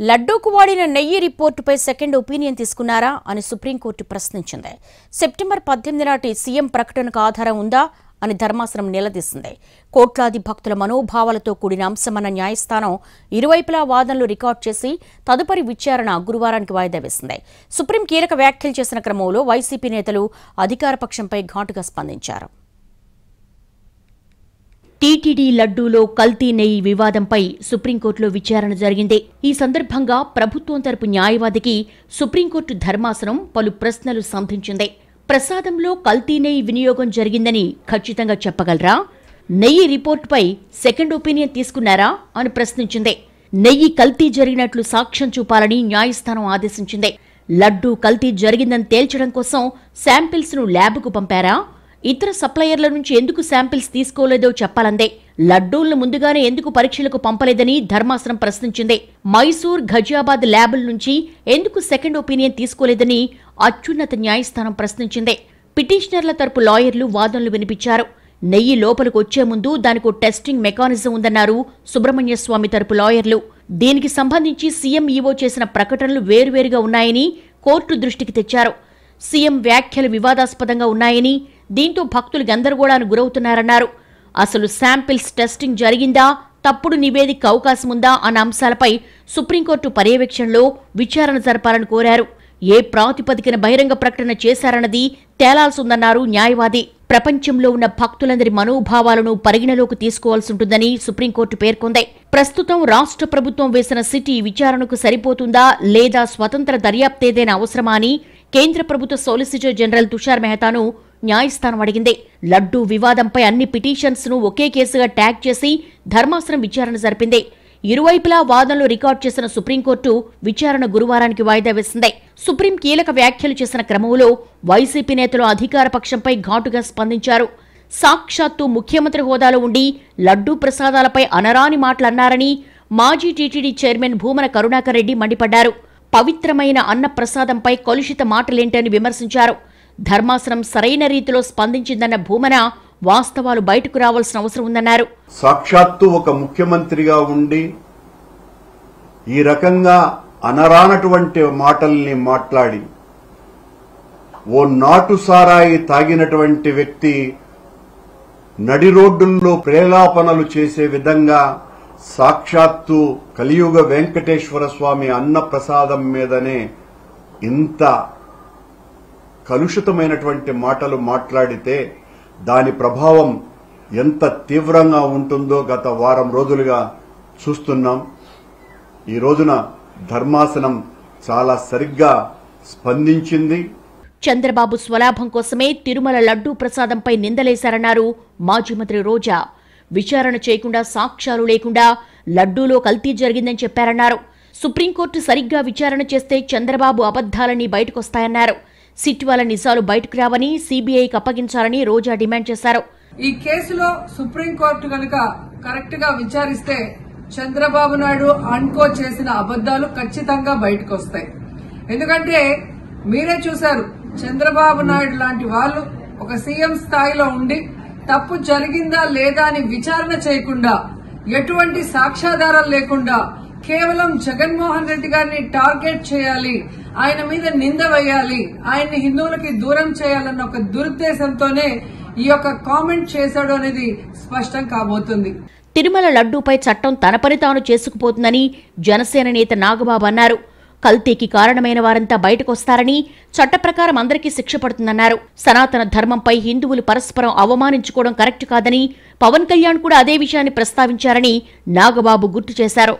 లడ్డూకు వాడిన నెయ్యి రిపోర్టుపై second opinion తీసుకున్నారా అని సుప్రీంకోర్టు ప్రశ్నించింది. సెప్టెంబర్ 18 నాటి సీఎం ప్రకటనకు ఆధారం ఉందా అని ధర్మాసనం నిలదీసింది. కోట్లాది భక్తుల మనోభావాలతో కూడిన అంశమన్న న్యాయస్థానం ఇరువైపులా వాదనలు రికార్డు చేసి తదుపరి విచారణ గురువారానికి వాయిదా వేసింది. సుప్రీం కీలక వ్యాఖ్యలు చేసిన క్రమంలో వైసీపీ నేతలు అధికార పక్షంపై ఘాటుగా స్పందించారు. టీటీడీ లడ్డూలో కల్తీ నెయ్యి వివాదంపై సుప్రీంకోర్టులో విచారణ జరిగింది. ఈ సందర్భంగా ప్రభుత్వం తరపు న్యాయవాదికి సుప్రీంకోర్టు ధర్మాసనం పలు ప్రశ్నలు సంధించింది. ప్రసాదంలో కల్తీ నెయ్యి వినియోగం జరిగిందని ఖచ్చితంగా చెప్పగలరా? నెయ్యి రిపోర్టుపై సెకండ్ ఒపీనియన్ తీసుకున్నారా అని ప్రశ్నించింది. నెయ్యి కల్తీ జరిగినట్లు సాక్ష్యం చూపాలని న్యాయస్థానం ఆదేశించింది. లడ్డూ కల్తీ జరిగిందని తేల్చడం కోసం శాంపిల్స్ ను ల్యాబ్కు పంపారా? ఇతర సప్లయర్ల నుంచి ఎందుకు శాంపిల్స్ తీసుకోలేదో చెప్పాలందే. లడ్డూలను ముందుగానే ఎందుకు పరీక్షలకు పంపలేదని ధర్మాసనం ప్రశ్నించింది. మైసూర్, ఘజియాబాద్ ల్యాబుల నుంచి ఎందుకు సెకండ్ ఒపీనియన్ తీసుకోలేదని అత్యున్నత న్యాయస్థానం ప్రశ్నించింది. పిటిషనర్ల తరపు లాయర్లు వాదనలు వినిపించారు. నెయ్యి లోపలికి వచ్చే ముందు దానికో టెస్టింగ్ మెకానిజం ఉందన్నారు సుబ్రహ్మణ్య స్వామి తరపు లాయర్లు. దీనికి సంబంధించి సీఎం ఈవో చేసిన ప్రకటనలు వేర్వేరుగా ఉన్నాయని కోర్టు దృష్టికి తెచ్చారు. సీఎం వ్యాఖ్యలు వివాదాస్పదంగా ఉన్నాయని, దీంతో భక్తులు గందరగోళానికి గురవుతున్నారన్నారు. అసలు శాంపిల్స్ టెస్టింగ్ జరిగిందా, తప్పుడు నివేదిక అవకాశం ఉందా అన్న అంశాలపై సుప్రీంకోర్టు పర్యవేక్షణలో విచారణ జరపాలని కోరారు. ఏ ప్రాతిపదికన బహిరంగ ప్రకటన చేశారన్నది తేలాల్సిందన్నారు న్యాయవాది. ప్రపంచంలో ఉన్న భక్తులందరి మనోభావాలను పరిగణలోకి తీసుకోవాల్సి ఉంటుందని సుప్రీంకోర్టు పేర్కొంది. ప్రస్తుతం రాష్ట్ర ప్రభుత్వం వేసిన సిటీ విచారణకు సరిపోతుందా లేదా స్వతంత్ర దర్యాప్తేదైనా అవసరమా అని కేంద్ర ప్రభుత్వ సోలిసిటర్ జనరల్ తుషార్ మెహతాను న్యాయస్థానం అడిగింది. లడ్డూ వివాదంపై అన్ని పిటిషన్స్ ను ఒకే కేసుగా ట్యాగ్ చేసి ధర్మాసనం విచారణ జరిపింది. ఇరువైపులా వాదనలు రికార్డు చేసిన సుప్రీంకోర్టు విచారణ గురువారానికి వాయిదా వేసింది. సుప్రీం కీలక వ్యాఖ్యలు చేసిన క్రమంలో వైసీపీ నేతలు అధికార పక్షంపై ఘాటుగా స్పందించారు. సాక్షాత్తు ముఖ్యమంత్రి హోదాలో ఉండి లడ్డూ ప్రసాదాలపై అనరాని మాటలన్నారని మాజీ టీటీడీ చైర్మన్ భూమన కరుణాకర్ రెడ్డి మండిపడ్డారు. పవిత్రమైన అన్న ప్రసాదంపై కలుషిత మాటలేంటని విమర్శించారు. ధర్మాసనం సరైన రీతిలో స్పందించిందన్న భూమన వాస్తవాలు బయటకు రావాల్సిన అవసరం ఉందన్నారు. సాక్షాత్తు ఒక ముఖ్యమంత్రిగా ఉండి ఈ రకంగా అనరానటువంటి మాటల్ని మాట్లాడి ఓ నాటు సారాయి తాగినటువంటి వ్యక్తి నడి రోడ్డుల్లో ప్రేలాపనలు చేసే విధంగా సాక్షాత్తు కలియుగ వెంకటేశ్వర స్వామి అన్న ప్రసాదం మీదనే ఇంత కలుషితమైనటువంటి మాటలు మాట్లాడితే దాని ప్రభావం ఎంత తీవ్రంగా ఉంటుందో గత వారం రోజులుగా చూస్తున్నాం. ఈ రోజున ధర్మాసనం చాలా సరిగ్గా స్పందించింది. చంద్రబాబు స్వలాభం కోసమే తిరుమల లడ్డూ ప్రసాదంపై నిందలేశారన్నారు మాజీ మంత్రి రోజా. విచారణ చేయకుండా, సాక్ష్యాలు లేకుండా లడ్డూలో కల్తీ జరిగిందని చెప్పారన్నారు. సుప్రీంకోర్టు సరిగ్గా విచారణ చేస్తే చంద్రబాబు అబద్దాలన్నీ బయటకొస్తాయన్నారు. సిట్ వల్ల నిజాలు బయటకు రావని సీబీఐకి అప్పగించాలని రోజా డిమాండ్ చేశారు. ఈ కేసులో సుప్రీంకోర్టు గనుక కరెక్ట్ గా విచారిస్తే చంద్రబాబు నాయుడు అన్కో చేసిన అబద్దాలు ఖచ్చితంగా బయటకు వస్తాయి. ఎందుకంటే మీరే చూశారు, చంద్రబాబు నాయుడు లాంటి వాళ్ళు ఒక సీఎం స్థాయిలో ఉండి తప్పు జరిగిందా లేదా అని విచారణ చేయకుండా, ఎటువంటి సాక్ష్యాధారాలు లేకుండా కేవలం జగన్మోహన్ రెడ్డి గారిని టార్గెట్ చేయాలి, ఆయన మీద నింద వేయాలి, ఆయన్ని హిందువులకి దూరం చేయాలన్న ఒక దురుద్దేశంతోనే ఈ యొక్క కామెంట్ చేశాడు అనేది స్పష్టం కాబోతుంది. తిరుమల లడ్డూపై చట్టం తన పని తాను చేసుకుపోతుందని జనసేన నేత నాగబాబు అన్నారు. కల్తీకి కారణమైన వారంతా బయటకొస్తారని, చట్ట ప్రకారం అందరికీ శిక్ష పడుతుందన్నారు. సనాతన ధర్మంపై హిందువులు పరస్పరం అవమానించుకోవడం కరెక్ట్ కాదని పవన్ కళ్యాణ్ కూడా అదే విషయాన్ని ప్రస్తావించారని నాగబాబు గుర్తు చేశారు.